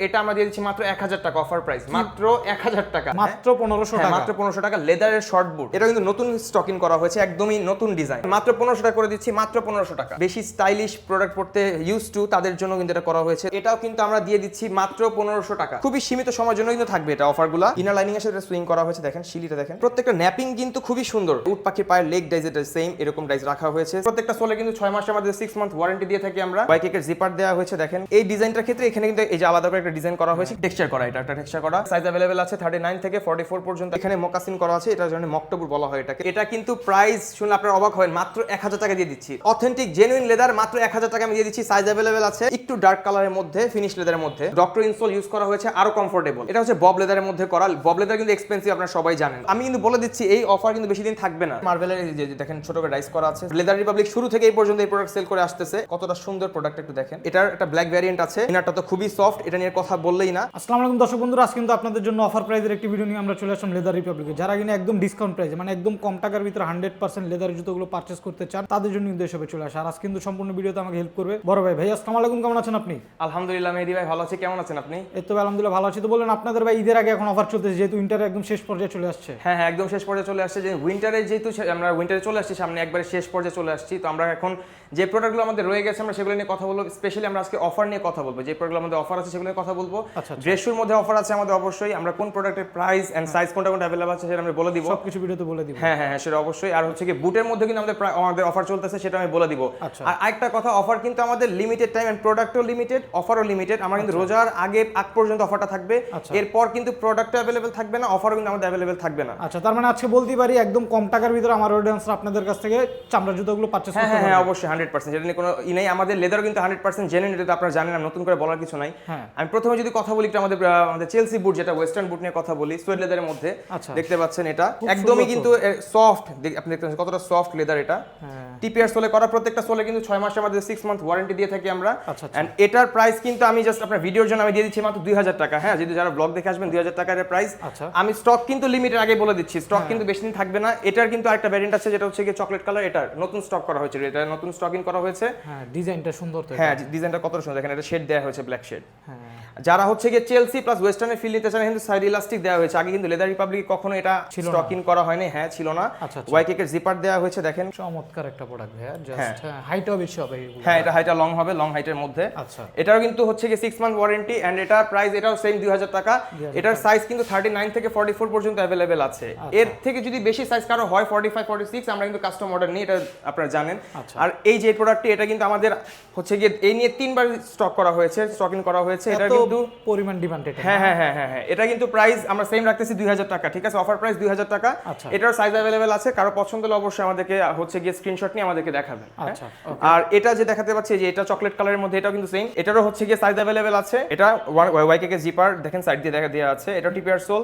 এটা আমরা দিয়ে দিচ্ছি মাত্র 1000 টাকা অফার প্রাইস, মাত্র 1000 টাকা, মাত্র 1500 টাকা, মাত্র 1500 টাকা। লেদারের শর্ট বুট, এটা কিন্তু নতুন স্টকিং করা হয়েছে, একদমই নতুন ডিজাইন, মাত্র 1500 টাকা করে দিচ্ছি, মাত্র 1500 টাকা। বেশি স্টাইলিশ প্রোডাক্ট পড়তে ইউজ টু তাদের জন্য কিন্তু এটা করা হয়েছে, এটাও কিন্তু আমরা দিয়ে দিচ্ছি মাত্র 1500 টাকা। খুবই সীমিত সময়ের জন্য কিন্তু থাকবে এটা অফারগুলো। ইনার লাইনিং এর সাথে সুইং করা হয়েছে, দেখেন শিলিটা দেখেন, প্রত্যেকটা ন্যাপিং কিন্তু খুবই সুন্দর। উট পাখির পায়ের লেগ ডাইজ এটা সেম এরকম ডাইজ রাখা হয়েছে। প্রত্যেকটা সোলে কিন্তু 6 মাসের মধ্যে 6 মান্থ ওয়ারেন্টি দিয়ে থাকি আমরা। ওয়াইকেকের জিপার দেওয়া হয়েছে, দেখেন এই ডিজাইনটার ক্ষেত্রে এখানে কিন্তু এই যে আলাদা করে একটা ডিজাইন করা হয়েছে, টেক্সচার করা, এটা একটা টেক্সচার করা। সাইজ अवेलेबल আছে 39 থেকে 44 পর্যন্ত। এখানে মকাসিন করা আছে, এটার জন্য মকটবুর বলা হয় এটাকে। এটা কিন্তু প্রাইস শুনলে আপনারা অবাক হবেন, মাত্র 1000 টাকা দিয়ে দিচ্ছি। অথেন্টিক জেনুইন লেদার মাত্র 1000 টাকা আমি দিয়ে দিচ্ছি। সাইজ अवेलेबल আছে একটু ডার্ক কালারের মধ্যে, ফিনিশ লেদারের মধ্যে, ডক্টর ইনসোল ইউজ করা হয়েছে, আরো কমফোর্টেবল। এটা হচ্ছে বব লেদারের মধ্যে করা। বব লেদার কিন্তু এক্সপেন্সিভ, আপনারা সবাই জানেন। আমি কিন্তু বলে দিচ্ছি এই অফার কিন্তু বেশি দিন থাকবে না। মার্বেলের যে দেখেন ছোট করে ডাইস করা আছে। লেদার রিপাবলিক শুরু থেকে এই পর্যন্ত এই প্রোডাক্ট সেল করে আসতেছে, কতটা সুন্দর প্রোডাক্ট একটু দেখেন। এটার একটা ব্ল্যাক ভ্যারিয়েন্ট আছে, ইনারটা তো খুবই সফট, এটা নিয়ে কথা বললেই না। আসসালামু আলাইকুম দর্শক বন্ধুরা, আজকে কিন্তু আপনাদের জন্য অফার প্রাইজের একটি ভিডিও নিয়ে আমরা চলে আসলাম লেদার রিপাবলিকে। যারা কিনা একদম ডিসকাউন্ট প্রাইসে, মানে একদম কম টাকার ভিতরে 100% লেদার জুতোগুলো পারচেজ করতে চান, তাদের জন্য কিন্তু এসবে চলে আসে। আর আজকে কিন্তু সম্পূর্ণ ভিডিওতে আমাকে হেল্প করবে বড় ভাই। ভাই আসসালামু আলাইকুম, কেমন আছেন আপনি? আলহামদুলিল্লাহ মেহেদী ভাই, ভালো আছি, কেমন আছেন আপনি? এই তো আলহামদুলিল্লাহ ভালো আছি। তো বললেন আপনাদের ভাই ঈদের আগে এখন অফার চলতেছে, যেহেতু উইন্টার একদম শেষ পর্যায়ে চলে আসছে। হ্যাঁ হ্যাঁ, একদম শেষ পর্যায়ে চলে আসছে। যে উইন্টারে যেহেতু আমরা উইন্টারে চলে আসছি, সামনে একবারে শেষ পর্যায়ে চলে আসছি, তো আমরা এখন যে প্রোডাক্টগুলো আমাদের রয়ে গেছে আমরা সেগুলো নিয়ে কথা বলবো। স্পেশালি আমরা আজকে অফার নিয়ে কথা বলবো, যে প্রোডাক্টগুলো আমাদের অফার আছে সেগুলো নিয়ে কথা বলবো। ড্রেস শুর মধ্যে অফার আছে আমাদের, অবশ্যই আমরা কোন প্রোডাক্টের প্রাইস এন্ড সাইজ কোনটা কোনটা अवेलेबल আছে সেটা আমি বলে দিব, সবকিছু ভিডিওতে বলে দিব। হ্যাঁ হ্যাঁ সেটা অবশ্যই। আর হচ্ছে কি বুটের মধ্যে কিন্তু আমাদের অফার চলতেছে, সেটা আমি বলে দিব। আর আরেকটা কথা, অফার কিন্তু আমাদের লিমিটেড টাইম এন্ড প্রোডাক্টও লিমিটেড, অফারও লিমিটেড। আমরা কিন্তু রোজার আগ পর্যন্ত অফারটা থাকবে, এরপর কিন্তু প্রোডাক্টও अवेलेबल থাকবে না, অফারও কিন্তু আমাদের अवेलेबल থাকবে না। আচ্ছা, তার মানে আজকে বলতে পারি একদম কম টাকার ভিতরে আমার অডিয়েন্সরা আপনাদের কাছ থেকে চামড়া জুতোগুলো পারচেজ করতে পারবে। হ্যাঁ অবশ্যই 100%, এটা নিয়ে কোনো নেই। আমাদের লেদার কিন্তু 100% জেনুইন, এটা আপনারা জানেন, আমি নতুন করে বলার কিছু নাই। আমি প্রথমে যদি কথা বলি একটু আমাদের চেলসি বুট, যেটা ওয়েস্টার্ন বুট নিয়ে কথা বলি, সুয়েড লেদারের মধ্যে দেখতে পাচ্ছেন, এটা একদমই কিন্তু সফট, আপনি দেখতে পাচ্ছেন কতটা সফট লেদার। এটা টিপিআর সোলে করা, প্রত্যেকটা সোলে কিন্তু 6 মাসের মধ্যে 6 মান্থ ওয়ারেন্টি দিয়ে থাকি আমরা। এন্ড এটার প্রাইস কিন্তু আমি জাস্ট আপনার ভিডিওর জন্য আমি দিয়ে দিচ্ছি মাত্র 2000 টাকা। হ্যাঁ, যদি যারা ব্লগ দেখে আসবেন 2000 টাকার প্রাইস। আমি স্টক কিন্তু লিমিটেড আগে বলে দিচ্ছি, স্টক কিন্তু বেশি দিন থাকবে না। এটার কিন্তু আরেকটা ভ্যারিয়েন্ট আছে, যেটা হচ্ছে কি চকলেট কালার, এটার নতুন স্টক করা হয়েছে, এটা নতুন স্টকিং করা হয়েছে। হ্যাঁ, ডিজাইনটা সুন্দর তো। হ্যাঁ, ডিজাইনটা কত সুন্দর, দেখেন এটা শেড দেওয়া হয়েছে, ব্ল্যাক শেড। যারা হচ্ছে গিয়ে চেলসি প্লাস ওয়েস্টার্নের ফিল নিতে চান, কিন্তু সাইড ইলাস্টিক দেওয়া হয়েছে। আগে কিন্তু লেদার রিপাবলিক কখনো এটা স্টকিং করা হয়নি, হ্যাঁ ছিল না। ওয়াইকেকের জিপার দেওয়া হয়েছে, দেখেন চমৎকার একটা প্রোডাক্ট ভাইয়া। জাস্ট হাইটও বেশি হবে এগুলো। হ্যাঁ, এটা হাইটটা লং হবে, লং হাইটের মধ্যে। আচ্ছা, এটাও কিন্তু হচ্ছে কি 6 মান্থ ওয়ারেন্টি এন্ড এটার প্রাইস এটাও সেম 2000 টাকা। এটার সাইজ কিন্তু 39 থেকে 44 পর্যন্ত अवेलेबल আছে। এর থেকে যদি বেশি সাইজ কারো হয় 45 46, আমরা কিন্তু কাস্টম অর্ডার নিই, এটা আপনারা জানেন। আর এই যে প্রোডাক্টটি, এটা কিন্তু আমাদের হচ্ছে গিয়ে এই নিয়ে 3 বার স্টক করা হয়েছে, স্টকিং করা হয়েছে। এটা কিন্তু পরিমাণ ডিমান্ড এটা। হ্যাঁ, এটা কিন্তু প্রাইস আমরা সেম রাখতেছি 2000 টাকা, ঠিক আছে? অফার প্রাইস 2000 টাকা। এটার সাইজ अवेलेबल আছে, কারো পছন্দ হলে অবশ্যই আমাদেরকে হচ্ছে গিয়ে স্ক্রিনশট নিয়ে আমাদেরকে দেখাবেন। আচ্ছা, আর এটা যে দেখাতে পাচ্ছি যে এটা চকলেট কালারের মধ্যে, এটাও কিন্তু সেম, এটারও হচ্ছে গিয়ে সাইজ अवेलेबल আছে। এটা ওয়াইকেকে জিপার দেখেন সাইড দিয়ে দেওয়া আছে, এটা টিপিআর সোল,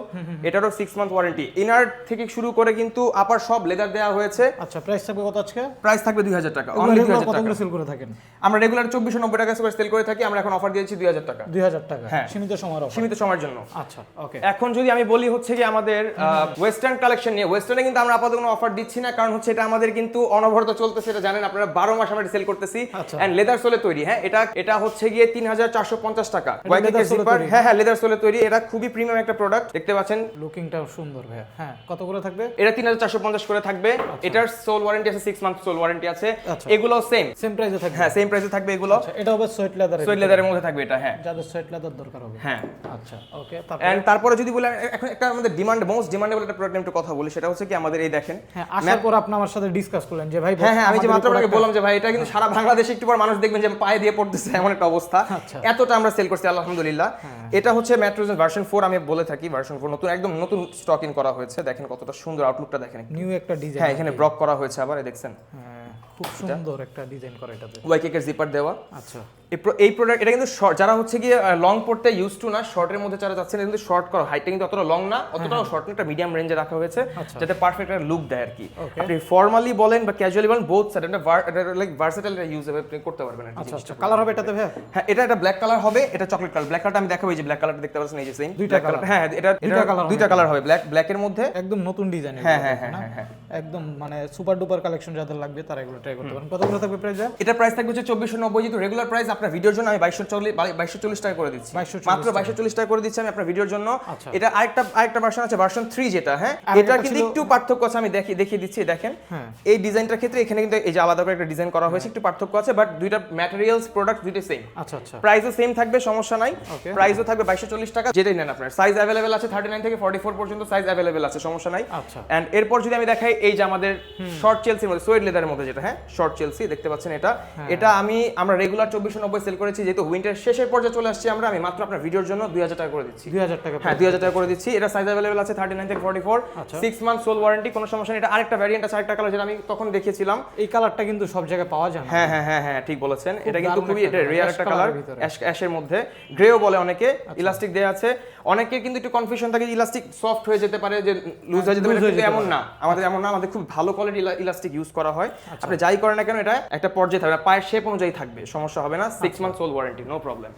এটারও 6 মান্থ ওয়ারেন্টি। ইনার থেকে শুরু করে কিন্তু আপার সব লেদার দেওয়া হয়েছে। আচ্ছা, প্রাইস থাকবে কত আজকে? প্রাইস থাকবে 2000 টাকা, অনলি 2000 টাকা। কতগুলো সেল করে থাকেন? আমরা রেগুলার 2490 টাকা করে সেল করে থাকি, আমরা এখন অফার দিয়েছি 2000 টাকা। 2000 টাকা, হ্যাঁ, সীমিত সময়ের অফার, সীমিত সময়ের জন্য। আচ্ছা, ওকে। এখন যদি আমি বলি হচ্ছে কি আমাদের ওয়েস্টার্ন কালেকশন নিয়ে, ওয়েস্টার্নে কিন্তু আমরা আপাতত কোনো অফার দিচ্ছি না, কারণ হচ্ছে এটা আমাদের কিন্তু অনবরত চলতেছে, এটা জানেন আপনারা, 12 মাস আমরা সেল করতেছি এন্ড লেদার সোলে তৈরি। হ্যাঁ, এটা হচ্ছে গিয়ে 3450 টাকা। ওয়াইকেকের জিপার, হ্যাঁ লেদার সোলে তৈরি। এটা খুবই প্রিমিয়াম একটা প্রোডাক্ট, দেখতে পাচ্ছেন লুকিংটাও সুন্দর ভাই। হ্যাঁ, কত করে থাকবে? এটা 3450 করে থাকবে। এটার সোল ওয়ারেন্টি আছে 6 মান্থ সোল ওয়ারেন্টি আছে। এগুলো সেম প্রাইসে থাকবে? হ্যাঁ, সেম প্রাইসে থাকবে এগুলো। এটা হবে সোয়েট লেদারের মধ্যে থাকবে এটা। হ্যাঁ, যাদের সোয়েট লেদার দরকার হবে। হ্যাঁ, আচ্ছা, ওকে। তারপরে যদি বলি এখন একটা আমাদের মোস্ট ডিমান্ডেবল একটা প্রোডাক্ট একটু কথা বলি, সেটা হচ্ছে কি আমাদের এই দেখেন। হ্যাঁ, আসার পর আপনি আমার সাথে ডিসকাস করলেন যে ভাই, হ্যাঁ আমি যে মাত্র আপনাকে বললাম যে ভাই এটা কিন্তু সারা বাংলাদেশে একটু পর মানুষ দেখবেন যে পায়ে দিয়ে পড়তেছে, এমন একটা অবস্থা। এতটা আমরা সেল করছি আলহামদুলিল্লাহ। এটা হচ্ছে ম্যাট্রোজেন ভার্সন 4, আমি বলে থাকি ভার্সন 4 নতুন, একদম নতুন স্টকিং করা হয়েছে। দেখেন কতটা সুন্দর আউটলুকটা, দেখেন নিউ একটা ডিজাইন। হ্যাঁ, এখানে ব্লক করা হয়েছে আবার, দেখছেন খুব সুন্দর একটা ডিজাইন করা এটাতে। ওয়াইকেকের জিপার দেওয়া। আচ্ছা, এই প্রোডাক্ট এটা কিন্তু যারা হচ্ছে গিয়ে লং পড়তে ইউজ টু না, শর্টের মধ্যে যারা যাচ্ছেন, কিন্তু শর্ট করা, হাইটটা কিন্তু অতটা লং না, অতটাও শর্ট না, একটা মিডিয়াম রেঞ্জে রাখা হয়েছে, যাতে পারফেক্ট একটা লুক দেয় আর কি। আপনি ফর্মালি বলেন বা ক্যাজুয়ালি বলেন, বোথ সাইড এটা লাইক ভার্সেটাইল ইউজেবল আপনি করতে পারবেন আর কি। আচ্ছা, কালার হবে এটাতে ভাই? হ্যাঁ, এটা ব্ল্যাক কালার হবে, এটা চকলেট কালার। ব্ল্যাক কালারটা আমি দেখাবো, এই যে ব্ল্যাক কালারটা দেখতে পাচ্ছেন, এই যে সেম দুইটা কালার। হ্যাঁ, এটা দুইটা কালার হবে, ব্ল্যাক এর মধ্যে, একদম নতুন ডিজাইন। হ্যাঁ, একদম মানে সুপার ডুপার কালেকশন যাদের লাগবে তারা এগুলো ট্রাই করতে পারেন। কতগুলো থাকবে প্রাইস? এটা প্রাইস থাকবে হচ্ছে 2490, যেহেতু রেগুলার প্রাইস আপনার ভিডিওর জন্য আমি 2240 টাকা করে দিচ্ছি, 2240 মাত্র 2240 টাকা করে দিচ্ছি আমি আপনার ভিডিওর জন্য। আচ্ছা। এটা আরেকটা ভার্সন আছে, ভার্সন 3 যেটা, হ্যাঁ আর এটা একটা কিন্তু ছিল- একটু পার্থক্য আছে, আমি দেখিয়ে দিচ্ছি দেখেন। হ্যাঁ। এই ডিজাইনটার ক্ষেত্রে এখানে কিন্তু এই যে আলাদা করে একটা ডিজাইন করা হয়েছে, একটু পার্থক্য আছে, বাট দুইটা ম্যাটেরিয়ালস প্রোডাক্ট দুইটা সেম, আচ্ছা আচ্ছা প্রাইসও সেম থাকবে, সমস্যা নাই। Okay. প্রাইসও থাকবে 2240 টাকা, যেটাই নেন আপনার। সাইজ অ্যাভেলেবেল আছে 39 থেকে 44 পর্যন্ত সাইজ অ্যাভেলেবেল আছে, সমস্যা নাই। আচ্ছা। এন্ড এরপর যদি আমি দেখাই এই যে আমাদের শর্ট চেলসির মধ্যে সোয়েড লেদারের মধ্যে যেটা, হ্যাঁ শর্ট চেলসি দেখতে পাচ্ছেন এটা, এটা আমরা রেগুলার 2490 সেল করেছি, যেহেতু উইন্টার শেষের পর্যায়ে চলে আসছি আমি মাত্র আপনার ভিডিওর জন্য 2000 টাকা করে দিচ্ছি। 2000 টাকা হ্যাঁ 2000 টাকা করে দিচ্ছি। এটা সাইজ অ্যাভেলেবল আছে 39 থেকে 44, আচ্ছা। 6 মান্থ সোল ওয়ারেন্টি, কোনো সমস্যা নেই। এটা আরেকটা ভ্যারিয়েন্ট আছে, আরেকটা কালার যেটা আমি তখন দেখিয়েছিলাম। এই কালারটা কিন্তু সব জায়গায় পাওয়া যায় না। হ্যাঁ হ্যাঁ হ্যাঁ হ্যাঁ ঠিক বলেছেন, এটা কিন্তু দারুণ খুবই একটা এটা রেয়ার colour, একটা ash কালার, colour-এর ভিতরে। অ্যাশের মধ্যে, গ্রেও বলে অনেকে, ইলাস্টিক দেয়া আছে। অনেকের কিন্তু একটু কনফিউশন থাকে ইলাস্টিক সফট হয়ে যেতে পারে, যে লুজ হয়ে যেতে পারে, কিন্তু এমন না, আমাদের এমন না, আমাদের খুব ভালো কোয়ালিটি ইলাস্টিক ইউজ করা হয়। আপনি যাই করেন না কেন এটা একটা পর্যায়ে থাকবে, পায়ের শেপ অনুযায়ী থাকবে, সমস্যা হবে না। 6 month sole warranty, no problem.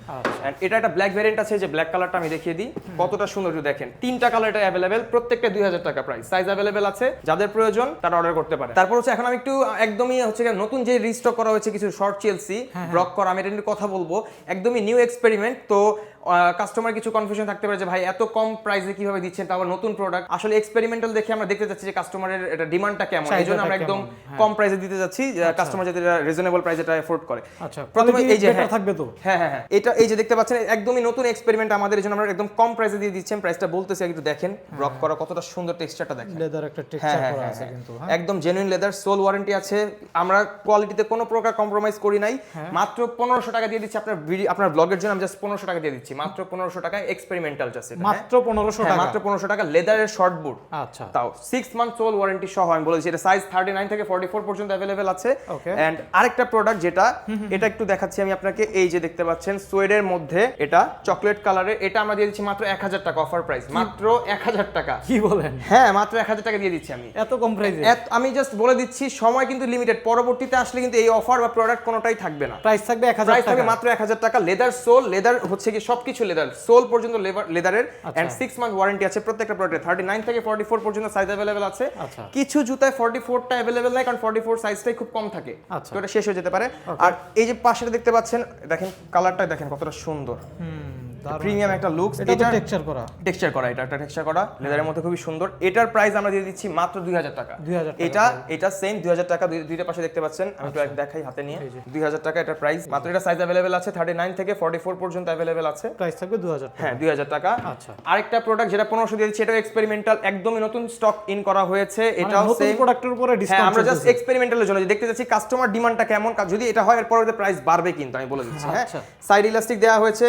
And এটা একটা ব্ল্যাক ভ্যারিয়েন্ট আছে, যে ব্ল্যাক কালারটা আমি দেখিয়ে দিই, কতটা সুন্দর একটু দেখেন। তিনটা কালার এটা অ্যাভেলেবেল, প্রত্যেকটা 2000 টাকা প্রাইস, সাইজ অ্যাভেলেবেল আছে, যাদের প্রয়োজন তারা অর্ডার করতে পারে। তারপর হচ্ছে এখন আমি একটু একদমই হচ্ছে নতুন যে রিস্টক করা হয়েছে কিছু শর্ট চেলসি ব্লক করা, আমি এটা নিয়ে কথা বলবো, একদমই নিউ এক্সপেরিমেন্ট। তো কাস্টমার কিছু কনফিউশন থাকতে পারে যে ভাই এত কম প্রাইসে কিভাবে দিচ্ছেন, তারপর নতুন প্রোডাক্ট। আসলে এক্সপেরিমেন্টাল দেখে আমরা দেখতে যাচ্ছি যে কাস্টমারের এটা ডিমান্ডটা কেমন, এই জন্য আমরা একদম কম প্রাইসে দিতে যাচ্ছি, কাস্টমার যাতে রিজনেবল প্রাইসে এটা এফোর্ড করে। আচ্ছা, প্রথমে এই যে বেটার থাকবে তো। হ্যাঁ হ্যাঁ হ্যাঁ, এটা এই যে দেখতে পাচ্ছেন একদমই নতুন এক্সপেরিমেন্ট আমাদের, জন্য আমরা একদম কম প্রাইসে দিয়ে দিচ্ছেন। প্রাইসটা বলতেছি একটু দেখেন, ব্লক করা কতটা সুন্দর, টেক্সচারটা দেখেন, লেদার একটা টেক্সচার করা আছে কিন্তু। হ্যাঁ, একদম জেনুইন লেদার, সোল ওয়ারেন্টি আছে, আমরা কোয়ালিটিতে কোনো প্রকার কম্প্রোমাইজ করি নাই। মাত্র 1500 টাকা দিয়ে দিচ্ছি আপনার ব্লগের জন্য, আমি জাস্ট 1500 টাকা দিয়ে দিচ্ছি, মাত্র 1500 টাকা, এক্সপেরিমেন্টাল জাস্ট এটা, মাত্র 1500 টাকা, মাত্র 1500 টাকা, লেদারের শর্ট বুট। আচ্ছা, তাও 6 মান্থ সোল ওয়ারেন্টি সহ, আমি বলেছি এটা সাইজ 39 থেকে 44 পর্যন্ত अवेलेबल আছে। Okay. এন্ড আরেকটা প্রোডাক্ট যেটা এটা একটু দেখাচ্ছি আমি আপনাকে, এই যে দেখতে পাচ্ছেন সোয়েডের মধ্যে, এটা চকলেট কালারে, এটা আমরা দিয়ে দিচ্ছি মাত্র 1000 টাকা অফার প্রাইস, মাত্র 1000 টাকা। কি বলেন? হ্যাঁ মাত্র 1000 টাকা দিয়ে দিচ্ছি আমি, এত কম প্রাইসে? আমি জাস্ট বলে দিচ্ছি, সময় কিন্তু লিমিটেড, পরবর্তীতে আসলে কিন্তু এই অফার বা প্রোডাক্ট কোনোটাই থাকবে না। প্রাইস থাকবে 1000 প্রাইস টাকা, থাকবে মাত্র 1000 টাকা। লেদার সোল, লেদার হচ্ছে কি সবকিছু লেদার, সোল পর্যন্ত লেদারের, এন্ড 6 মান্থ ওয়ারেন্টি আছে প্রত্যেকটা প্রোডাক্টে। 39 থেকে 44 পর্যন্ত সাইজ अवेलेबल আছে। আচ্ছা। কিছু জুতায় 44টা अवेलेबल নাই, কারণ 44 সাইজটাই খুব কম থাকে, আচ্ছা। তো এটা শেষ হয়ে যেতে পারে। আর এই যে পাশেটা দেখতে পাচ্ছেন, দেখেন কালারটা দেখেন কতটা সুন্দর, প্রিমিয়াম একটা লুকস। এটা তো টেক্সচার করা, টেক্সচার করা, এটা একটা টেক্সচার করা লেদারের মধ্যে, খুবই সুন্দর। এটার প্রাইস আমরা দিয়ে দিচ্ছি মাত্র 2000 টাকা। 2000 টাকা। এটা সেম 2000 টাকা, দুইটা পাশে দেখতে পাচ্ছেন, আমি একটু দেখাই হাতে নিয়ে, 2000 টাকা এটার প্রাইস মাত্র। এটা সাইজ अवेलेबल আছে 39 থেকে 44 পর্যন্ত अवेलेबल আছে, প্রাইস থাকবে 2000 টাকা। হ্যাঁ 2000 টাকা। আচ্ছা, আরেকটা প্রোডাক্ট যেটা 1500 দিয়ে দিচ্ছি, এটাও এক্সপেরিমেন্টাল, একদমই নতুন স্টক ইন করা হয়েছে, এটাও নতুন সেম প্রোডাক্টের উপরে হ্যাঁ, ডিসকাউন্ট আমরা জাস্ট এক্সপেরিমেন্টালের জন্য দেখতে যাচ্ছি কাস্টমার ডিমান্ডটা কেমন, যদি এটা হয় এর পরে প্রাইস বাড়বে কিন্তু, আমি বলে দিচ্ছি। হ্যাঁ, আচ্ছা। সাইড ইলাস্টিক দেওয়া হয়েছে,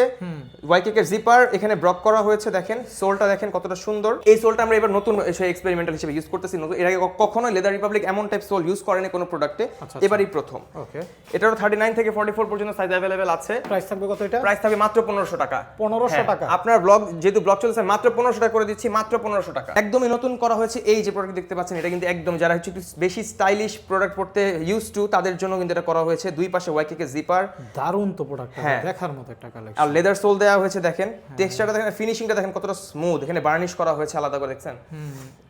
ওয়াইকেক এর জিপার, এখানে ব্লক করা হয়েছে, দেখেন সোলটা দেখেন কতটা সুন্দর। এই সোলটা আমরা এবার নতুন এক্সপেরিমেন্টাল হিসেবে ইউজ করতেছি, এর আগে কখনো লেদার রিপাবলিক এমন টাইপ সোল ইউজ করেনি কোনো প্রোডাক্টে, এবারই প্রথম। ওকে, এটারও 39 থেকে 44 পর্যন্ত সাইজ अवेलेबल আছে। প্রাইস থাকবে কত এটা? প্রাইস থাকবে মাত্র 1500 টাকা। 1500 টাকা, আপনার ব্লগ যেহেতু ব্লগ চলছে, মাত্র 1500 টাকা করে দিচ্ছি, মাত্র 1500 টাকা। একদমই নতুন করা হয়েছে। এই যে প্রোডাক্ট দেখতে পাচ্ছেন, এটা কিন্তু একদম যারা হচ্ছে একটু বেশি স্টাইলিশ প্রোডাক্ট পড়তে ইউজ টু, তাদের জন্য কিন্তু এটা করা হয়েছে। দুই পাশে ওয়াইকেকে জিপার, দারুণ তো প্রোডাক্টটা, হ্যাঁ। দেখার মতো একটা কালেকশন। আর লেদার সোল দেওয়া হয়েছে, দেখেন টেক্সচারটা দেখেন, ফিনিশিংটা দেখেন কতটা স্মুথ, এখানে বার্নিশ করা হয়েছে আলাদা করে, দেখছেন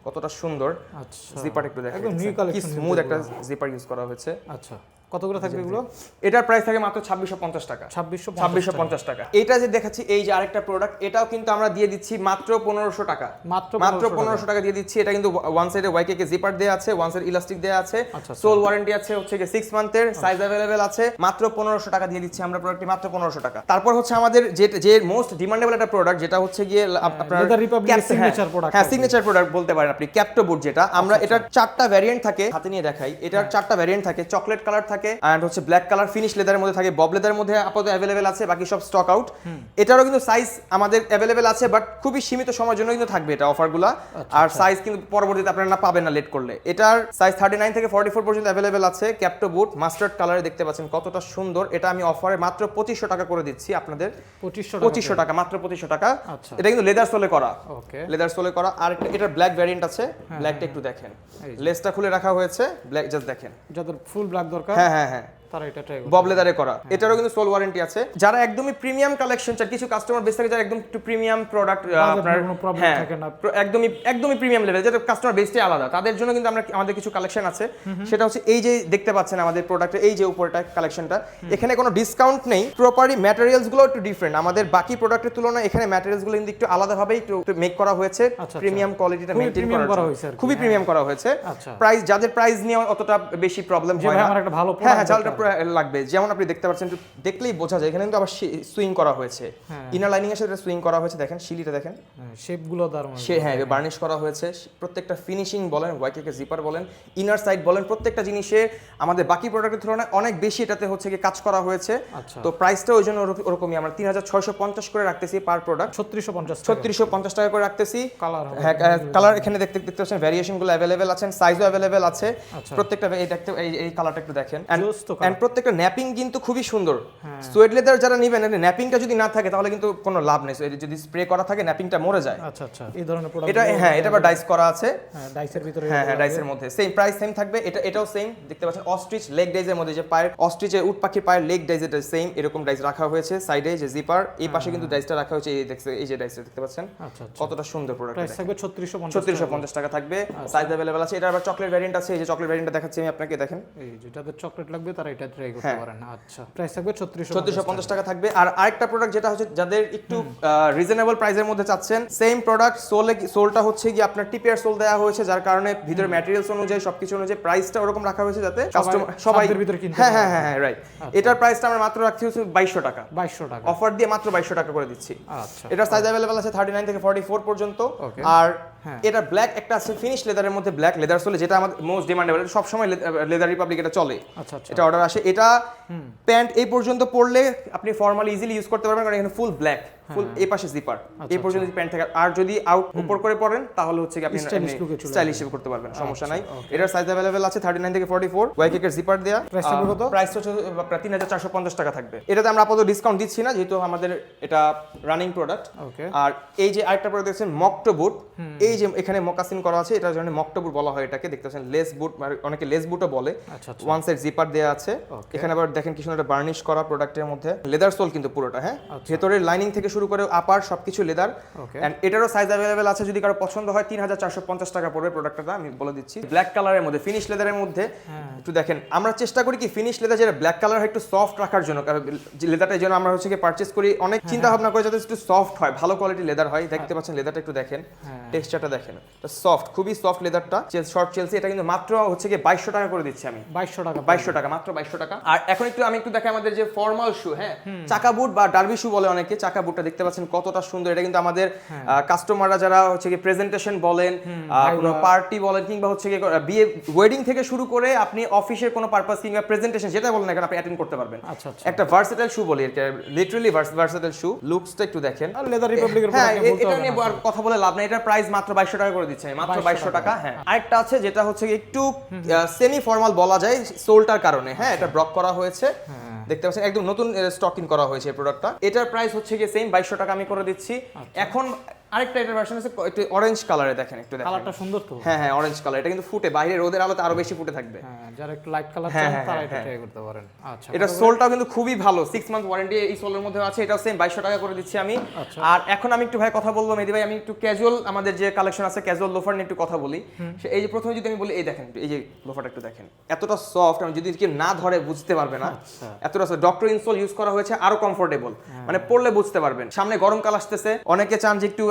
কতটা সুন্দর। আচ্ছা, জিপার একটু দেখেন, একদম নিউ কি কালেকশন, স্মুথ একটা জিপার ইউজ করা হয়েছে। আচ্ছা, কত করে থাকবে এগুলো? এটার প্রাইস থাকে মাত্র 2650 টাকা। 2650 টাকা। এটা যে দেখাচ্ছি, এই যে আরেকটা প্রোডাক্ট, এটাও কিন্তু আমরা দিয়ে দিচ্ছি মাত্র 1500 টাকা, মাত্র 1500 টাকা দিয়ে দিচ্ছি। এটা কিন্তু ওয়ান সাইডে ওয়াইকেকে জিপার দেয়া আছে, ওয়ান সাইড ইলাস্টিক দেয়া আছে, আচ্ছা, সোল ওয়ারেন্টি আছে হচ্ছে কি 6 মান্থের, সাইজ अवेलेबल আছে। মাত্র 1500 টাকা দিয়ে দিচ্ছি আমরা প্রোডাক্টটি, মাত্র 1500 টাকা। তারপর হচ্ছে আমাদের যে মোস্ট ডিমান্ডেবল একটা প্রোডাক্ট, যেটা হচ্ছে গিয়ে আপনার লেদার রিপাবলিকের সিগনেচার প্রোডাক্ট। হ্যাঁ, সিগনেচার প্রোডাক্ট বলতে পারেন আপনি, ক্যাপ্টো বুট, যেটা আমরা এটার 4টা ভ্যারিয়েন্ট থাকে, হাতে নিয়ে দেখাই, এটার 4টা ভ্যারিয়েন্ট থাকে, চকলেট কালার থাকে, এন্ড হচ্ছে ব্ল্যাক কালার ফিনিশ লেদারের মধ্যে থাকে, বব লেদারের মধ্যে আপাতত अवेलेबल আছে, বাকি সব স্টক আউট। এটারও কিন্তু সাইজ আমাদের अवेलेबल আছে, বাট খুবই সীমিত সময়ের জন্য কিন্তু থাকবে এটা অফারগুলো, আর সাইজ কিন্তু পরবর্তীতে আপনারা না পাবেন না লেট করলে। এটার সাইজ 39 থেকে 44 পর্যন্ত अवेलेबल আছে। ক্যাপ্টো বুট মাস্টার্ড কালারে দেখতে পাচ্ছেন কতটা সুন্দর, এটা আমি অফারে মাত্র 2500 টাকা করে দিচ্ছি আপনাদের, 2500 টাকা, মাত্র 2500 টাকা। আচ্ছা, এটা কিন্তু লেদার সোলে করা, ওকে, লেদার সোলে করা। আর এটার ব্ল্যাক ভ্যারিয়েন্ট আছে, ব্ল্যাকটা একটু দেখেন, লেসটা খুলে রাখা হয়েছে, ব্ল্যাক জাস্ট দেখেন, যাদের ফুল ব্ল্যাক দরকার। হ্যাঁ হ্যাঁ হ্যাঁ, তারা এটা ট্রাই করবে। বব লেদারে করা, এটারও কিন্তু সোল ওয়ারেন্টি আছে। যারা একদমই প্রিমিয়াম কালেকশন চান, কিছু কাস্টমার বেস থেকে যারা একদম একটু প্রিমিয়াম প্রোডাক্ট আপনার কোনো প্রবলেম হ্যাঁ থাকে না। একদমই প্রিমিয়াম লেভেল, যেটা কাস্টমার বেসটাই আলাদা, তাদের জন্য কিন্তু আমাদের কিছু কালেকশন আছে। সেটা হচ্ছে এই যে দেখতে পাচ্ছেন আমাদের প্রোডাক্টের এই যে উপরটা কালেকশনটা, এখানে কোনো ডিসকাউন্ট নেই, প্রপারলি ম্যাটেরিয়ালস গুলো একটু ডিফারেন্ট আমাদের বাকি প্রোডাক্টের তুলনায়। এখানে ম্যাটেরিয়ালস গুলো কিন্তু একটু আলাদাভাবে একটু মেক করা হয়েছে, প্রিমিয়াম কোয়ালিটিটা মেইনটেইন করা হয়েছে, খুবই প্রিমিয়াম করা হয়েছে। প্রাইস, যাদের প্রাইস নিয়ে অতটা বেশি প্রবলেম হয় না, আমার একটা ভালো হ্যাঁ চালটা লাগবে, যেমন আপনি দেখতে পাচ্ছেন, একটু দেখলেই বোঝা যায় এখানে কিন্তু আবার সুইং করা হয়েছে, ইনার লাইনিং এর সাথে সুইং করা হয়েছে, দেখেন শিলিটা দেখেন, শেপগুলো দারুণ, হ্যাঁ বার্নিশ করা হয়েছে। প্রত্যেকটা ফিনিশিং বলেন, ওয়াইকেকে জিপার বলেন, ইনার সাইড বলেন, প্রত্যেকটা জিনিসে আমাদের বাকি প্রোডাক্টের তুলনায় অনেক বেশি এটাতে হচ্ছে কি কাজ করা হয়েছে। তো প্রাইসটা ওই জন্য ওরকমই আমরা 3650 করে রাখতেছি পার প্রোডাক্ট, 3650 টাকা করে রাখতেছি। হ্যাঁ কালার এখানে দেখতে পাচ্ছেন, ভ্যারিয়েশন গুলো অ্যাভেলেবেল আছে, সাইজও অ্যাভেলেবেল আছে প্রত্যেকটা। এই কালারটা একটু দেখেন, এন্ড প্রত্যেকটা ন্যাপিং কিন্তু খুবই সুন্দর। সুয়েড লেদার যারা নেবেন, ন্যাপিংটা যদি না থাকে তাহলে কিন্তু কোনো লাভ নেই, যদি স্প্রে করা থাকে ন্যাপিংটা মরে যায়। আচ্ছা এই ধরনের প্রোডাক্ট এটা হ্যাঁ এটা আবার ডাইস করা আছে, ডাইসের ভিতরে, হ্যাঁ ডাইসের মধ্যে সেম প্রাইস সেম থাকবে। এটাও সেম দেখতে পাচ্ছেন, অস্ট্রিচ লেগ ডাইসের মধ্যে যে পায়ের অস্ট্রিচের উট পাখির পায়ের লেগ ডাইস, এটা সেম এরকম ডাইস রাখা হয়েছে। সাইডে যে জিপার, এই পাশে কিন্তু ডাইসটা রাখা হয়েছে, এই যে ডাইসটা দেখতে পাচ্ছেন কতটা সুন্দর প্রোডাক্ট। প্রাইস থাকবে 3650 টাকা থাকবে, সাইজ अवेलेबल আছে। এটা আবার চকলেট ভ্যারিয়েন্ট আছে, এই যে চকলেট ভ্যারিয়েন্টটা দেখাচ্ছি আমি আপনাকে, দেখেন এই যেটাতে চকলেট লাগবে তারা এটা ট্রাই করতে পারেন। আচ্ছা প্রাইস থাকবে 3650 টাকা থাকবে। আর আরেকটা প্রোডাক্ট যেটা হচ্ছে যাদের একটু রিজনেবল প্রাইসের মধ্যে চাচ্ছেন, সেম প্রোডাক্ট, সোলটা হচ্ছে কি আপনার টিপিআর সোল দেওয়া হয়েছে, যার কারণে ভিতরে ম্যাটেরিয়ালস অনুযায়ী সবকিছু অনুযায়ী প্রাইসটা ওরকম রাখা হয়েছে যাতে কাস্টমার সবাই ভিতরে কিনতে হ্যাঁ হ্যাঁ হ্যাঁ রাইট। এটার প্রাইসটা আমরা মাত্র রাখছি হচ্ছে 2200 টাকা, 2200 টাকা অফার দিয়ে মাত্র 2200 টাকা করে দিচ্ছি। আচ্ছা এটার সাইজ अवेलेबल আছে 39 থেকে 44 পর্যন্ত। আর এটা ব্ল্যাক একটা আছে ফিনিশ লেদারের মধ্যে, ব্ল্যাক লেদার সোলে, যেটা আমাদের মোস্ট ডিমান্ডেবল, সব সময় লেদার রিপাবলিক এটা চলে। এটা অর্ডার আসে, এটা প্যান্ট এই পর্যন্ত পরলে আপনি ফর্মালি ইজিলি ইউজ করতে পারবেন, কারণ এখানে ফুল ব্ল্যাক, ফুল এই পাশে জিপার, এই পর্যন্ত প্যান্ট থাকে। আর যদি আউট উপর করে পরেন তাহলে হচ্ছে কি আপনি স্টাইলিশ করতে পারবেন, সমস্যা নাই। এটার সাইজ अवेलेबल আছে 39 থেকে 44, ওয়াইকেকের জিপার দেয়া। প্রাইস হচ্ছে 3450 টাকা থাকবে। এটাতে আমরা আপাতত ডিসকাউন্ট দিচ্ছি না, যেহেতু আমাদের এটা রানিং প্রোডাক্ট। আর এই যে আরেকটা প্রোডাক্ট দেখছেন মকটো বুট, এই যে এখানে মকাসিন করা আছে, এটার জন্য মকটো বুট বলা হয় এটাকে, দেখতে পাচ্ছেন লেস বুট, অনেকে লেস বুটও বলে। ওয়ান সাইড জিপার দেয়া আছে, এখানে আবার দেখেন কি সুন্দর বার্নিশ করা প্রোডাক্টের মধ্যে, লেদার সোল কিন্তু পুরোটা, হ্যাঁ ভেতরের লাইনিং থেকে শুরু করে আপার সবকিছু লেদার। এন্ড এটারও সাইজ अवेलेबल আছে, যদি কারো পছন্দ হয় 3450 টাকা পড়বে প্রোডাক্টটা, আমি বলে দিচ্ছি। ব্ল্যাক কালারের মধ্যে, ফিনিশ লেদারের মধ্যে, একটু দেখেন আমরা চেষ্টা করি কি ফিনিশ লেদার যেটা ব্ল্যাক কালার হয় একটু সফট রাখার জন্য, কারণ লেদারটার জন্য আমরা হচ্ছে কি পারচেজ করি, অনেক চিন্তা ভাবনা করে যাতে একটু সফট হয়, ভালো কোয়ালিটি লেদার হয়। দেখতে পাচ্ছেন লেদারটা একটু দেখেন, টেক্সচারটা দেখেন, এটা সফট, খুবই সফট লেদারটা, শর্ট চেলসি। এটা কিন্তু মাত্র হচ্ছে কি 2200 টাকা করে দিচ্ছি আমি, 2200 টাকা মাত্র 2200 টাকা। আর এখন আমি একটু দেখে আমাদের যে ফর্মাল শু, হ্যাঁ চাকা বুট বা ডার্বি শু বলে অনেকে, চাকা বুটটা দেখতে পাচ্ছেন কতটা সুন্দর। এটা কিন্তু আমাদের কাস্টমাররা যারা হচ্ছে কি প্রেজেন্টেশন বলেন, কোনো পার্টি বলেন, কিংবা হচ্ছে কি বিয়ে ওয়েডিং থেকে শুরু করে আপনি অফিসের কোনো পারপাস কিংবা প্রেজেন্টেশন যেটা বলেন এখন আপনি অ্যাটেন্ড করতে পারবেন। একটা ভার্সেটাইল শু বলি, লিটারালি ভার্সেটাইল শু। লুকসটা একটু দেখেন, আর লেদার রিপাবলিকের হ্যাঁ এটা নিয়ে আর কথা বলে লাভ নাই, এটার প্রাইস মাত্র 2200 টাকা করে দিচ্ছি, মাত্র 2200 টাকা। হ্যাঁ আরেকটা আছে যেটা হচ্ছে একটু সেমি ফর্মাল বলা যায় সোলটার কারণে, হ্যাঁ এটা ব্লক করা হয়েছে, দেখতে পাচ্ছেন একদম নতুন স্টকিং করা হয়েছে এই প্রোডাক্টটা। এটার প্রাইস হচ্ছে কি সেম 2200 টাকা আমি করে দিচ্ছি। এখন আরেকটা এটার ভার্সন আছে একটু অরেঞ্জ কালারে, দেখেন একটু দেখেন কালারটা সুন্দর তো, হ্যাঁ হ্যাঁ অরেঞ্জ কালার, এটা কিন্তু ফুটে বাইরে রোদের আলোতে আরো বেশি ফুটে থাকবে। হ্যাঁ যারা একটু লাইট কালার চান তারা এটা ট্রাই করতে পারেন। আচ্ছা এটা সোলটাও কিন্তু খুবই ভালো, 6 মান্থ ওয়ারেন্টি এই সোলের মধ্যে আছে, এটাও সেম 2200 টাকা করে দিচ্ছি আমি। আর এখন আমি একটু ভাই কথা বলবো মেহেদী ভাই, আমি একটু ক্যাজুয়াল আমাদের যে কালেকশন আছে ক্যাজুয়াল লোফার নিয়ে একটু কথা বলি। এই যে প্রথমে যদি আমি বলি, এই দেখেন এই যে লোফারটা একটু দেখেন, এতটা সফট, আমি যদি কেউ না ধরে বুঝতে পারবে না, এতটা সফট। ডক্টর ইনসোল ইউজ করা হয়েছে, আরো কমফোর্টেবল, মানে পরলে বুঝতে পারবেন। সামনে গরমকাল আসতেছে, অনেকে চান যে একটু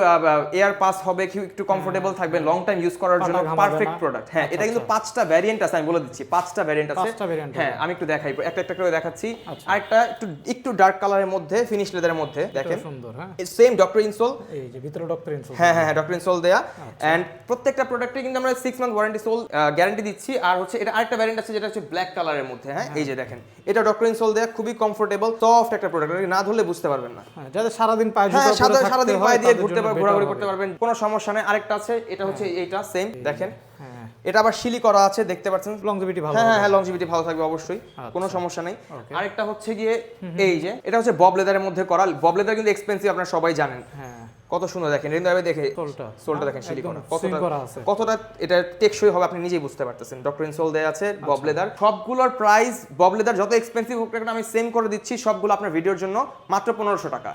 এয়ার পাস হবে, একটু কমফোর্টেবল থাকবে লং টাইম ইউজ করার জন্য, পারফেক্ট প্রোডাক্ট। হ্যাঁ এটা কিন্তু 5টা ভ্যারিয়েন্ট আছে, আমি বলে দিচ্ছি 5টা ভ্যারিয়েন্ট আছে। হ্যাঁ আমি একটু দেখাই, একটা একটা করে দেখাচ্ছি। আরেকটা একটু ডার্ক কালারের মধ্যে, ফিনিশ লেদারের মধ্যে, দেখেন সুন্দর, হ্যাঁ সেম ডক্টর ইনসোল, এই যে ভিতরে ডক্টর ইনসোল, হ্যাঁ হ্যাঁ ডক্টর ইনসোল দেয়া। এন্ড প্রত্যেকটা প্রোডাক্টে কিন্তু আমরা 6 মান্থ ওয়ারেন্টি সোল গ্যারান্টি দিচ্ছি। আর হচ্ছে এটা আরেকটা ভ্যারিয়েন্ট আছে যেটা হচ্ছে ব্ল্যাক কালারের মধ্যে, হ্যাঁ এই যে দেখেন এটা ডক্টর ইনসোল দেয়া, খুবই কমফোর্টেবল সফট একটা প্রোডাক্ট, না ধরলে বুঝতে পারবেন না। যাদের সারাদিন পায়ে জুতো পরে থাকতে সারাদিন পায়ে দিয়ে ঘুরতে পারবেন, ঘোরাঘুরি করতে পারবেন, কোনো সমস্যা নেই। আরেকটা আছে, এটা হচ্ছে এইটা সেম দেখেন, এটা আবার শিলি করা আছে, দেখতে পাচ্ছেন লংজিভিটি ভালো, হ্যাঁ হ্যাঁ লংজিভিটি ভালো থাকবে অবশ্যই, কোনো সমস্যা নেই। আরেকটা হচ্ছে গিয়ে এই যে এটা হচ্ছে বব লেদারের মধ্যে করা, বব লেদার কিন্তু এক্সপেন্সিভ আপনারা সবাই জানেন। কত সুন্দর দেখেন রিন্দু ভাই দেখে সোলটা দেখেন সিলিকন কতটা এটা টেকসই হবে আপনি নিজেই বুঝতে পারতেছেন। ডক্টর ইনসোল দেয়া আছে বব লেদার, সবগুলোর প্রাইস বব লেদার যত এক্সপেন্সিভ হোক না আমি সেম করে দিচ্ছি সবগুলো আপনার ভিডিওর জন্য মাত্র 1500 টাকা।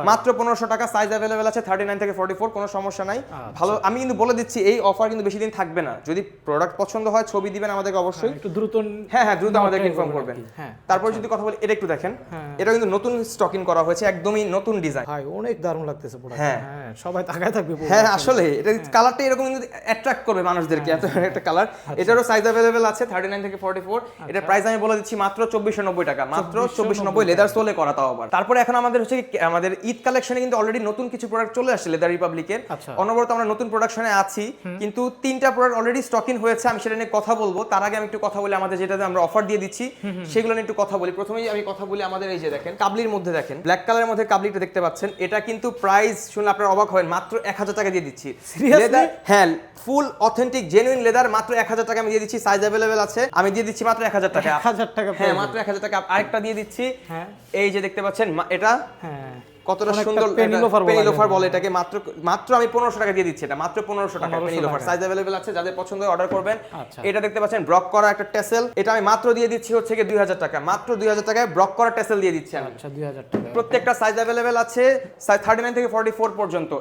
মাত্র 1500 টাকা। সাইজ अवेलेबल আছে 39 থেকে 44, কোনো সমস্যা নাই। ভালো, আমি কিন্তু বলে দিচ্ছি এই অফার কিন্তু বেশি দিন থাকবে না। যদি প্রোডাক্ট পছন্দ হয় ছবি দিবেন আমাদেরকে অবশ্যই, একটু দ্রুত। হ্যাঁ দ্রুত আমাদেরকে ইনফর্ম করবেন। তারপর যদি কথা বলি এটা একটু দেখেন, এটা কিন্তু নতুন স্টকিং করা হয়েছে, একদমই নতুন ডিজাইন। ভাই অনেক দারুণ লাগতেছে প্রোডাক্ট। হ্যাঁ সবাই তাকায় থাকবে। হ্যাঁ আসলে এটা কালারটা এরকম কিন্তু অ্যাট্রাক্ট করবে মানুষদেরকে, এত একটা কালার। এটারও সাইজ अवेलेबल আছে 39 থেকে 44। এটা প্রাইস আমি বলে দিচ্ছি মাত্র 2490 টাকা, মাত্র 2490, লেদার সোলে করা তাও আবার। তারপরে এখন আমাদের হচ্ছে আমাদের ঈদ কালেকশনে কিন্তু অলরেডি নতুন কিছু প্রোডাক্ট চলে আসছে লেদার রিপাবলিকের। অনবরত আমরা নতুন প্রোডাকশনে আছি, কিন্তু 3টা প্রোডাক্ট অলরেডি স্টকিং হয়েছে, আমি সেটা নিয়ে কথা বলবো। তার আগে আমি একটু কথা বলি আমাদের যেটাতে আমরা অফার দিয়ে দিচ্ছি সেগুলো নিয়ে একটু কথা বলি। প্রথমেই আমি কথা বলি আমাদের এই যে দেখেন কাবলির মধ্যে, দেখেন ব্ল্যাক কালারের মধ্যে কাবলিটা দেখতে পাচ্ছেন। এটা কিন্তু প্রাইস শুনলে আপনারা অবাক হবেন, মাত্র 1000 টাকা দিয়ে দিচ্ছি। লেদার, হ্যাঁ ফুল অথেন্টিক জেনুইন লেদার, মাত্র 1000 টাকা আমি দিয়ে দিচ্ছি। সাইজ अवेलेबल আছে, আমি দিয়ে দিচ্ছি মাত্র 1000 টাকা। 1000 টাকা, হ্যাঁ মাত্র 1000 টাকা। আরেকটা দিয়ে দিচ্ছি, এই যে দেখতে পাচ্ছেন এটা, হ্যাঁ কতটা সুন্দর পেনিলোফার বলে এটাকে। মাত্র আমি 1500 টাকা দিয়ে দিচ্ছি। এটা মাত্র 1500 টাকা পেনিলোফার। সাইজ अवेलेबल আছে, যাদের পছন্দ হয় অর্ডার করবেন। এটা দেখতে পাচ্ছেন ব্রক করা একটা টেসেল, এটা আমি মাত্র দিয়ে দিচ্ছি হচ্ছে কি 2000 টাকা। মাত্র 2000 টাকায় ব্রক করা টেসেল দিয়ে দিচ্ছি আমি। আচ্ছা 2000 টাকা। প্রত্যেকটা সাইজ अवेलेबल আছে, সাইজ 39 থেকে 44 পর্যন্ত।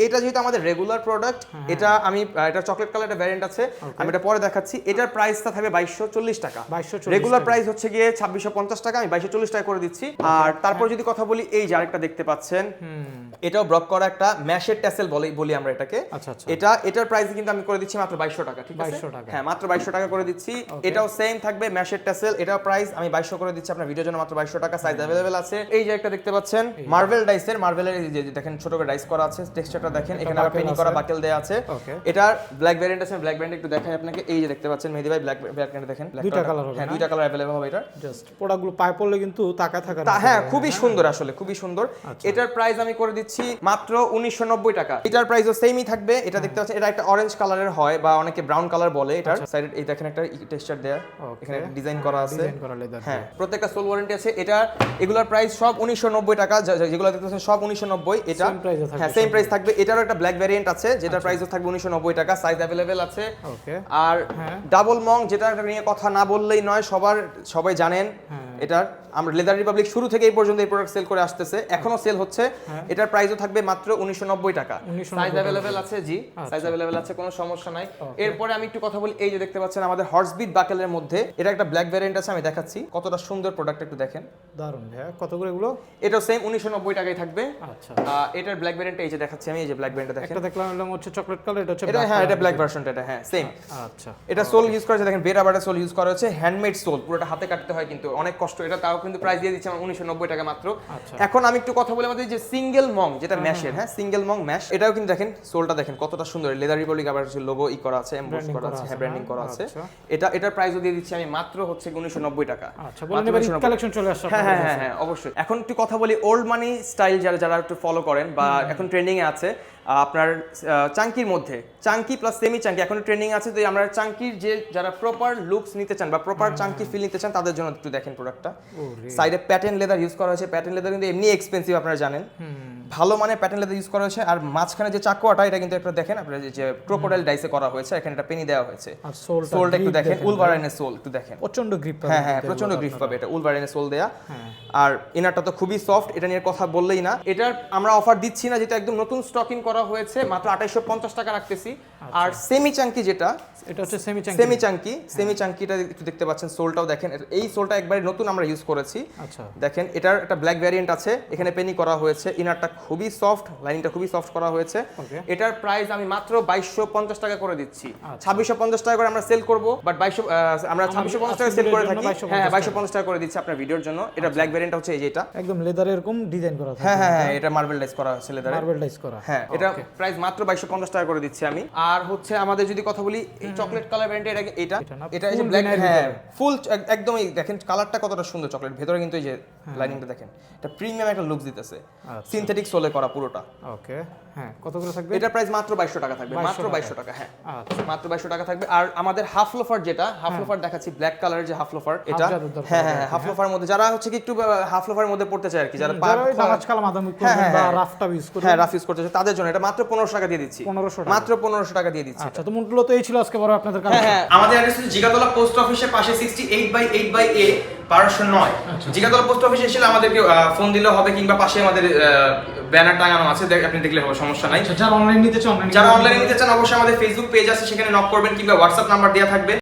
এটা যেহেতু আমাদের রেগুলার প্রোডাক্ট, এটা আমি এটা চকলেট কালার একটা ভ্যারিয়েন্ট আছে, আমি এটা পরে দেখাচ্ছি। এটার প্রাইসটা থাকবে 2240 টাকা। রেগুলার প্রাইস হচ্ছে গিয়ে 2650 টাকা, আমি 2240 টাকা করে দিচ্ছি। আর তারপর যদি কথা বলি এই যে আরেকটা দেখতে পাচ্ছেন, এটাও ব্রক করা একটা ম্যাশের টেসেল বলি আমরা এটাকে। এটার প্রাইস কিন্তু আমি করে দিচ্ছি মাত্র 2200 টাকা। ঠিক আছে, হ্যাঁ মাত্র 2200 টাকা করে দিচ্ছি। এটাও সেম থাকবে ম্যাশের টেসেল, এটাও প্রাইস আমি 2200 করে দিচ্ছি আপনার ভিডিওর জন্য, মাত্র 2200 টাকা। সাইজ अवेलेबल আছে। এই যে একটা দেখতে পাচ্ছেন মার্বেল ডাইসের, মার্বেলের যে দেখেন ছোট করে ডাইস করা আছে, টেক্সচারটা দেখেন, এখানে আবার পেনি করা বাকেল দেয়া আছে। এটার ব্ল্যাক ভ্যারিয়েন্ট আছে, ব্ল্যাক ভ্যারিয়েন্ট একটু দেখাই আপনাকে। এই যে দেখতে পাচ্ছেন মেহেদি ভাই ব্ল্যাক ভ্যারিয়েন্ট দেখেন, দুইটা কালার হবে। হ্যাঁ দুইটা কালার अवेलेबल হবে। এটা জাস্ট প্রোডাক্টগুলো পায় পড়লে কিন্তু তাকায় থাকা, হ্যাঁ খুবই সুন্দর, আসলে খুবই সুন্দর। এটার প্রাইস আমি করে দিচ্ছি মাত্র 1990 টাকা। এটার প্রাইসও সেমই থাকবে। এটা দেখতে পাচ্ছেন, এটা একটা অরেঞ্জ কালারের হয় বা অনেকে ব্রাউন কালার বলে। এটার সাইডে এই দেখেন একটা টেক্সচার দেয়া, এখানে ডিজাইন করা আছে। হ্যাঁ প্রত্যেকটা সোল ওয়ারেন্টি আছে। এটা এগুলোর প্রাইস সব 1990 টাকা, যেগুলো দেখতে পাচ্ছেন সব 1990। এটা হ্যাঁ সেম প্রাইস থাকবে। এটারও একটা ব্ল্যাক ভ্যারিয়েন্ট আছে, যেটার প্রাইসও থাকবে 1990 টাকা। সাইজ अवेलेबल আছে। আর ডাবল মং, যেটা নিয়ে কথা না বললেই নয়, সবাই জানেন এটার আমরা লেদার রিপাবলিক শুরু থেকে এই পর্যন্ত এই প্রোডাক্ট সেল করে আসতেছে, এখনো সেল হচ্ছে। এটার প্রাইসও থাকবে মাত্র 1990 টাকা। সাইজ अवेलेबल আছে, জি সাইজ अवेलेबल আছে, কোনো সমস্যা নাই। এরপরে আমি একটু কথা বলি এই যে দেখতে পাচ্ছেন আমাদের হর্সবিট বাকেলের মধ্যে, এটা একটা ব্ল্যাক ভ্যারিয়েন্ট আছে, আমি দেখাচ্ছি কতটা সুন্দর প্রোডাক্ট, একটু দেখেন। দারুণ ভাই, কত করে এগুলো? এটাও সেম 1990 টাকায় থাকবে। আচ্ছা এটার ব্ল্যাক ভ্যারিয়েন্ট এই যে দেখাচ্ছি আমি, এই যে ব্ল্যাক ভ্যারিয়েন্ট দেখেন। এটা দেখলাম হচ্ছে চকলেট কালার, এটা হচ্ছে এটা, হ্যাঁ এটা ব্ল্যাক ভার্সনটা, এটা হ্যাঁ সেম। আচ্ছা এটা সোল ইউজ করা আছে, দেখেন বেড রাবারের সোল ইউজ করা হচ্ছে, হ্যান্ডমেড সোল, পুরোটা হাতে কাটতে হয় কিন্তু অনেক কষ্ট। এটা তাও কিন্তু প্রাইস দিয়ে দিচ্ছি 1990 টাকা মাত্র। এখন আমি একটু কথা বলি আমাদের যে সিঙ্গেল মং, যেটা ম্যাশের, হ্যাঁ সিঙ্গেল মং ম্যাশ, এটাও কিন্তু দেখেন সোলটা দেখেন কতটা সুন্দর, লেদার রিপাবলিক আবার লোগো করা আছে, এমবোস করা আছে, হ্যাঁ ব্র্যান্ডিং করা আছে। এটার প্রাইসও দিয়ে দিচ্ছি আমি মাত্র হচ্ছে 1990 টাকা। আচ্ছা বলেন এবার কালেকশন চলে আসছে। হ্যাঁ হ্যাঁ হ্যাঁ অবশ্যই। এখন একটু কথা বলি ওল্ড মানি স্টাইল, যারা একটু ফলো করেন বা এখন ট্রেন্ডিং এ আছে আপনার চাঙ্কির মধ্যে, চাঙ্কি প্লাস সেমি চাঙ্কি এখন ট্রেন্ডিং আছে। তো আমরা চাঙ্কির যে যারা প্রপার লুকস নিতে চান বা প্রপার চাঙ্কি ফিল নিতে চান, তাদের জন্য একটু দেখেন প্রোডাক্টটা। সাইডে প্যাটার্ন লেদার ইউজ করা হয়েছে, প্যাটার্ন লেদার কিন্তু এমনি এক্সপেন্সিভ আপনারা জানেন, ভালো মানে প্যাটার্ন লেদার ইউজ করা হয়েছে। আর মাঝখানে যে চাকুয়াটা, এটা কিন্তু একটা দেখেন আপনারা যে ক্রোকোডাইল ডাইসে করা হয়েছে, এখানে একটা পেনি দেওয়া হয়েছে। আর সোলটা একটু দেখেন, উলভারাইনের সোল একটু দেখেন, প্রচন্ড গ্রিপ পাবে। হ্যাঁ হ্যাঁ প্রচন্ড গ্রিপ পাবে, এটা উলভারাইনের সোল দেয়া। আর ইনারটা তো খুবই সফট, এটা নিয়ে কথা বললেই না। এটার আমরা অফার দিচ্ছি না, যেটা একদম নতুন স্টকিং করা হয়েছে, মাত্র 2850 টাকা রাখতেছি। আর সেমি চাঙ্কি যেটা, এটা হচ্ছে সেমি চাঙ্কিটা একটু দেখতে পাচ্ছেন, সোলটাও দেখেন, এই সোলটা একবারে নতুন আমরা ইউজ করেছি। আচ্ছা দেখেন এটার একটা ব্ল্যাক ভ্যারিয়েন্ট আছে, এখানে পেনি করা হয়েছে, ইনারটা খুবই সফট, লাইনিংটা খুবই সফট করা হয়েছে। এটার প্রাইস আমি মাত্র 2250 টাকা করে দিচ্ছি। 2650 টাকা করে আমরা সেল করব, বাট আমরা 2650 টাকা সেল করে থাকি। হ্যাঁ 2250 টাকা করে দিচ্ছি আপনার ভিডিওর জন্য। এটা ব্ল্যাক ভ্যারিয়েন্ট হচ্ছে এই যে, এটা একদম লেদারের এরকম ডিজাইন করা আছে। হ্যাঁ হ্যাঁ এটা মার্বেল ডাইস করা আছে, লেদারে মার্বেল ডাইস করা। হ্যাঁ এটা প্রাইস মাত্র 2250 টাকা করে দিচ্ছি আমি। আর হচ্ছে আমাদের যদি কথা বলি এই চকলেট কালার ভ্যারিয়েন্ট, এটা এই যে ব্ল্যাক, হ্যাঁ ফুল একদমই দেখেন কালারটা কতটা সুন্দর চকলেট, ভেতরে কিন্তু এই যে লাইনিংটা দেখেন, এটা প্রিমিয়াম একটা লুক দিতেছে, আচ্ছা। সিনথেটিক সোলে করা পুরোটা। ওকে, হ্যাঁ, কত করে থাকবে? এটা প্রাইস মাত্র 2200 টাকা থাকবে, মাত্র 2200 টাকা। হ্যাঁ, আচ্ছা, মাত্র 2200 টাকা থাকবে। আর আমাদের হাফ লোফার, যেটা হাফ লোফার দেখাচ্ছি, ব্ল্যাক কালারের যে হাফ লোফার, এটা হ্যাঁ হ্যাঁ হাফ লোফার মধ্যে যারা হচ্ছে কি একটু হাফ লোফারের মধ্যে পড়তে চায় আর কি, যারা আজকাল মাদামি করবেন বা রাফটা ইউজ করবেন, হ্যাঁ রাফ ইউজ করতে চায় তাদের জন্য এটা মাত্র 1500 টাকা দিয়ে দিচ্ছি, 1500 টাকা, মাত্র 1500 টাকা দিয়ে দিচ্ছি। আচ্ছা, তো মূলত এই ছিল আজকে বড় আপনাদের কাছে। হ্যাঁ, আমাদের অ্যাড্রেস হচ্ছে জিগাতলা পোস্ট অফিসের পাশে 68/8/A 1209। জিগাতলা পোস্ট অফিসে এসে আমাদেরকে ফোন দিলে হবে, কিংবা পাশে আমাদের ব্যানার টাঙানো আছে, আপনি দেখলে হবে, সমস্যা নাই। যারা অনলাইন নিতে চান যারা অনলাইনে নিতে চান অবশ্যই আমাদের ফেসবুক পেজ আছে, সেখানে নক করবেন, কিংবা হোয়াটসঅ্যাপ নাম্বার দেওয়া থাকবে।